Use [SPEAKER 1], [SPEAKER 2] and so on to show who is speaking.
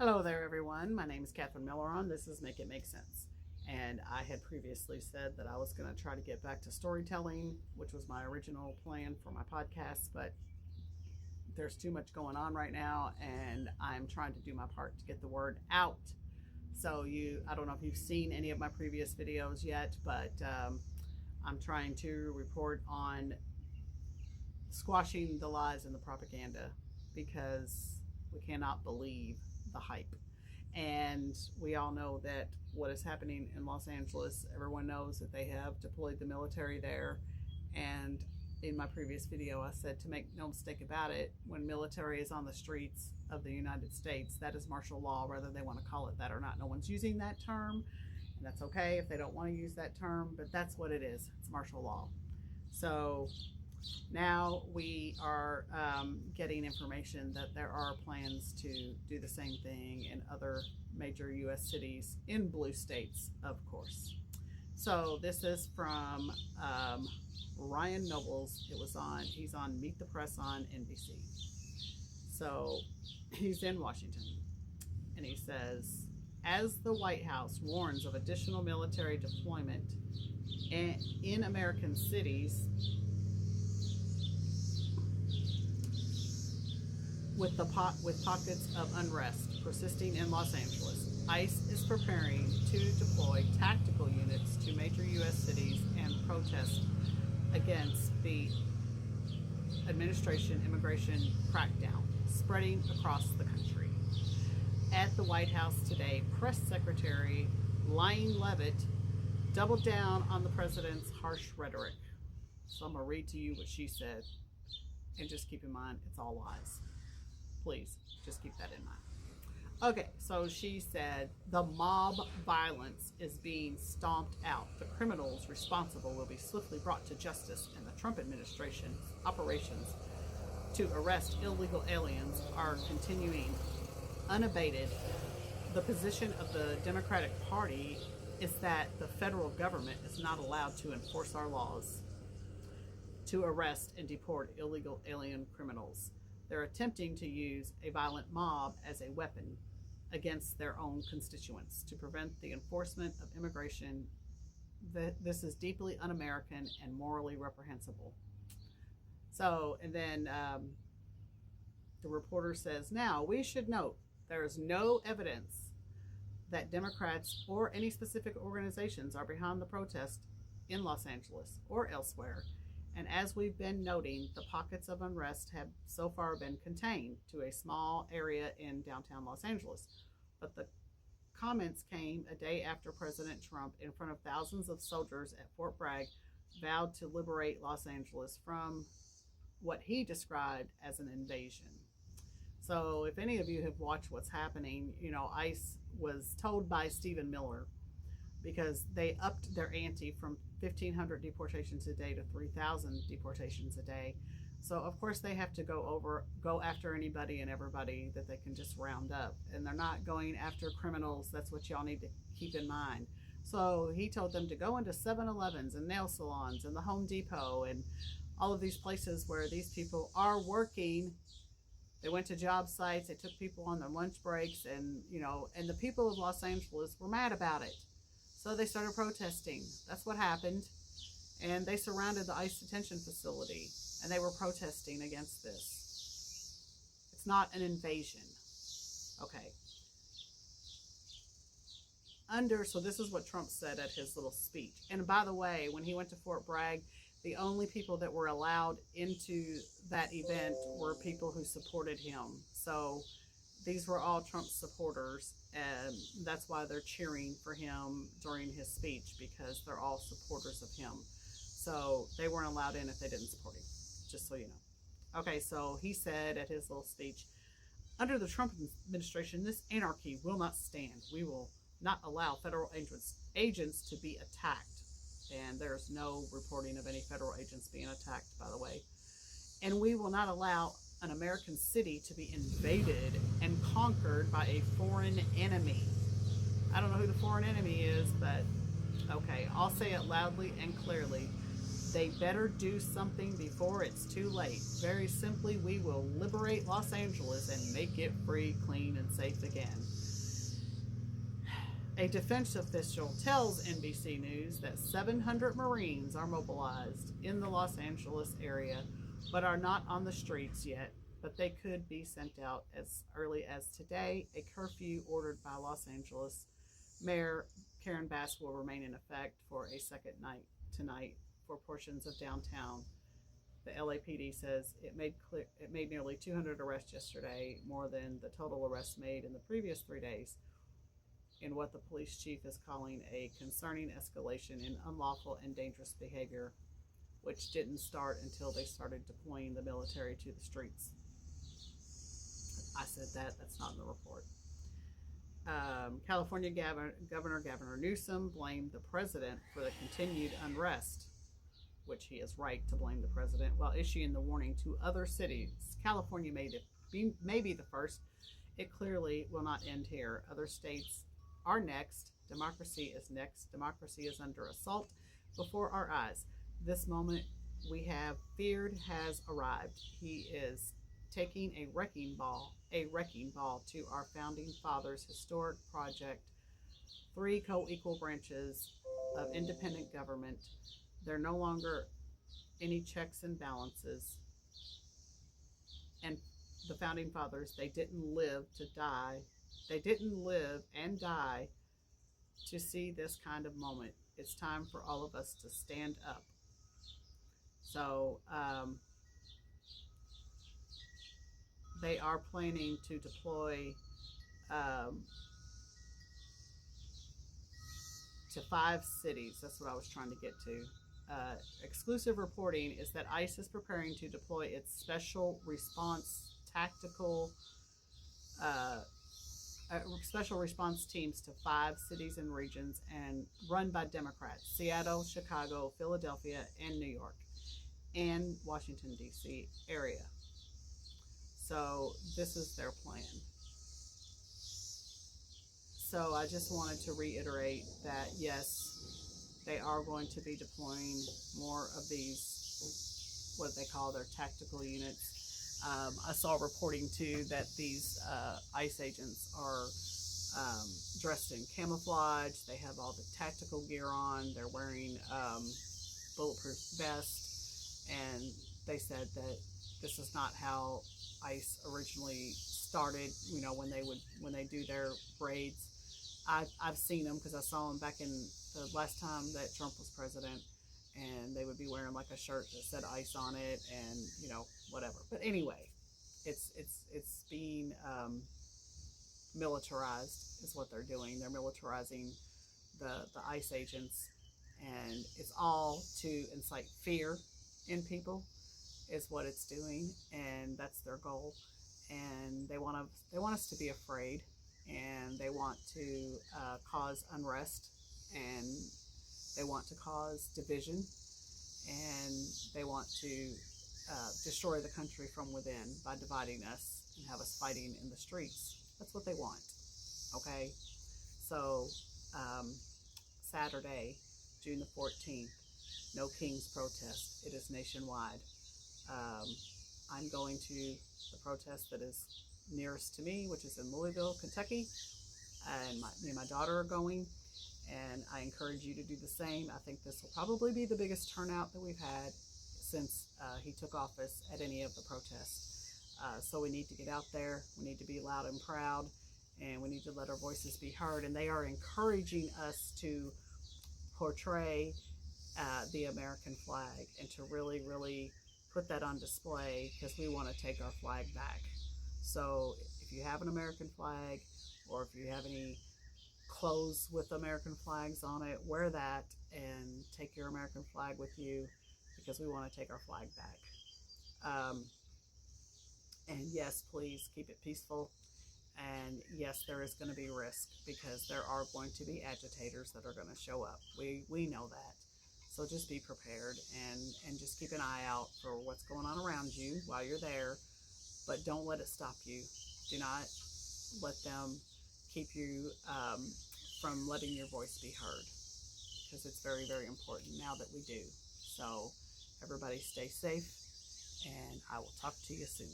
[SPEAKER 1] Hello there, everyone. My name is Catherine Milleron. This is Make It Make Sense. And I had previously said that I was going to try to get back to storytelling, which was my original plan for my podcast, but there's too much going on right now, and I'm trying to do my part to get the word out. So I don't know if you've seen any of my previous videos yet, but I'm trying to report on squashing the lies and the propaganda, because we cannot believe the hype. And we all know that what is happening in Los Angeles, everyone knows that they have deployed the military there. And in my previous video, I said, to make no mistake about it, when military is on the streets of the United States, that is martial law, whether they want to call it that or not. No one's using that term, and that's okay if they don't want to use that term, but that's what it is. It's martial law. So now we are getting information that there are plans to do the same thing in other major U.S. cities, in blue states, of course. So this is from Ryan Nobles. He's on Meet the Press on NBC. So he's in Washington, and he says, as the White House warns of additional military deployment in American cities, with pockets of unrest persisting in Los Angeles, ICE is preparing to deploy tactical units to major U.S. cities and protest against the administration immigration crackdown spreading across the country. At the White House today, Press Secretary Karoline Leavitt doubled down on the president's harsh rhetoric. So I'm going to read to you what she said, and just keep in mind, it's all lies. Please, just keep that in mind. Okay, so she said, the mob violence is being stomped out. The criminals responsible will be swiftly brought to justice, and the Trump administration's operations to arrest illegal aliens are continuing unabated. The position of the Democratic Party is that the federal government is not allowed to enforce our laws to arrest and deport illegal alien criminals. They're attempting to use a violent mob as a weapon against their own constituents to prevent the enforcement of immigration. This is deeply un-American and morally reprehensible. So, and then the reporter says, now we should note there is no evidence that Democrats or any specific organizations are behind the protest in Los Angeles or elsewhere. And as we've been noting, the pockets of unrest have so far been contained to a small area in downtown Los Angeles. But the comments came a day after President Trump, in front of thousands of soldiers at Fort Bragg, vowed to liberate Los Angeles from what he described as an invasion. So if any of you have watched what's happening, you know, ICE was told by Stephen Miller, because they upped their ante from 1,500 deportations a day to 3,000 deportations a day. So of course they have to go after anybody and everybody that they can just round up. And they're not going after criminals. That's what y'all need to keep in mind. So he told them to go into 7-Elevens and nail salons and the Home Depot and all of these places where these people are working. They went to job sites. They took people on their lunch breaks, and and the people of Los Angeles were mad about it. So they started protesting. That's what happened. And they surrounded the ICE detention facility, and they were protesting against this. It's not an invasion. Okay. So this is what Trump said at his little speech. And by the way, when he went to Fort Bragg, the only people that were allowed into that event were people who supported him. So these were all Trump supporters, and that's why they're cheering for him during his speech, because they're all supporters of him. So they weren't allowed in if they didn't support him, just so you know. Okay, so he said at his little speech, under the Trump administration, this anarchy will not stand. We will not allow federal agents to be attacked. And there's no reporting of any federal agents being attacked, by the way. And we will not allow an American city to be invaded and conquered by a foreign enemy. I don't know who the foreign enemy is, but okay, I'll say it loudly and clearly. They better do something before it's too late. Very simply, we will liberate Los Angeles and make it free, clean, and safe again. A defense official tells NBC News that 700 Marines are mobilized in the Los Angeles area, but are not on the streets yet. But they could be sent out as early as today. A curfew ordered by Los Angeles Mayor Karen Bass will remain in effect for a second night tonight for portions of downtown. The LAPD says it made nearly 200 arrests yesterday, more than the total arrests made in the previous 3 days, in what the police chief is calling a concerning escalation in unlawful and dangerous behavior, which didn't start until they started deploying the military to the streets. I said that's not in the report. California Governor Newsom blamed the president for the continued unrest, which he is right to blame the president, while issuing the warning to other cities. California may be the first. It clearly will not end here. Other states are next. Democracy is next. Democracy is under assault before our eyes. This moment we have feared has arrived. He is taking a wrecking ball to our founding fathers' historic project. 3 co-equal branches of independent government. There are no longer any checks and balances. And the founding fathers, they didn't live to die. They didn't live and die to see this kind of moment. It's time for all of us to stand up. So, they are planning to deploy to 5 cities. That's what I was trying to get to. Exclusive reporting is that ICE is preparing to deploy its special response teams to 5 cities and regions and run by Democrats: Seattle, Chicago, Philadelphia, and New York, and Washington, D.C. area. So this is their plan. So I just wanted to reiterate that, yes, they are going to be deploying more of these, what they call their tactical units. I saw reporting too that these ICE agents are dressed in camouflage. They have all the tactical gear on. They're wearing bulletproof vests, and they said that this is not how ICE originally started. You know, when they do their raids. I've seen them because I saw them back in the last time that Trump was president, and they would be wearing like a shirt that said ICE on it, and you know, whatever. But anyway, it's being militarized is what they're doing. They're militarizing the ICE agents, and it's all to incite fear in people is what it's doing, and that's their goal. And they want us to be afraid, and they want to cause unrest, and they want to cause division, and they want to destroy the country from within by dividing us and have us fighting in the streets. That's what they want. Okay, so Saturday, June the 14th, No Kings protest. It is nationwide. I'm going to the protest that is nearest to me, which is in Louisville, Kentucky, and me and my daughter are going, and I encourage you to do the same. I think this will probably be the biggest turnout that we've had since he took office at any of the protests. So we need to get out there, we need to be loud and proud, and we need to let our voices be heard. And they are encouraging us to portray the American flag and to really, really put that on display, because we want to take our flag back. So if you have an American flag, or if you have any clothes with American flags on it, wear that and take your American flag with you, because we want to take our flag back. And yes, please keep it peaceful. And yes, there is going to be risk, because there are going to be agitators that are going to show up. We know that. So just be prepared, and just keep an eye out for what's going on around you while you're there. But don't let it stop you. Do not let them keep you from letting your voice be heard, because it's very, very important now that we do. So Everybody stay safe, and I will talk to you soon.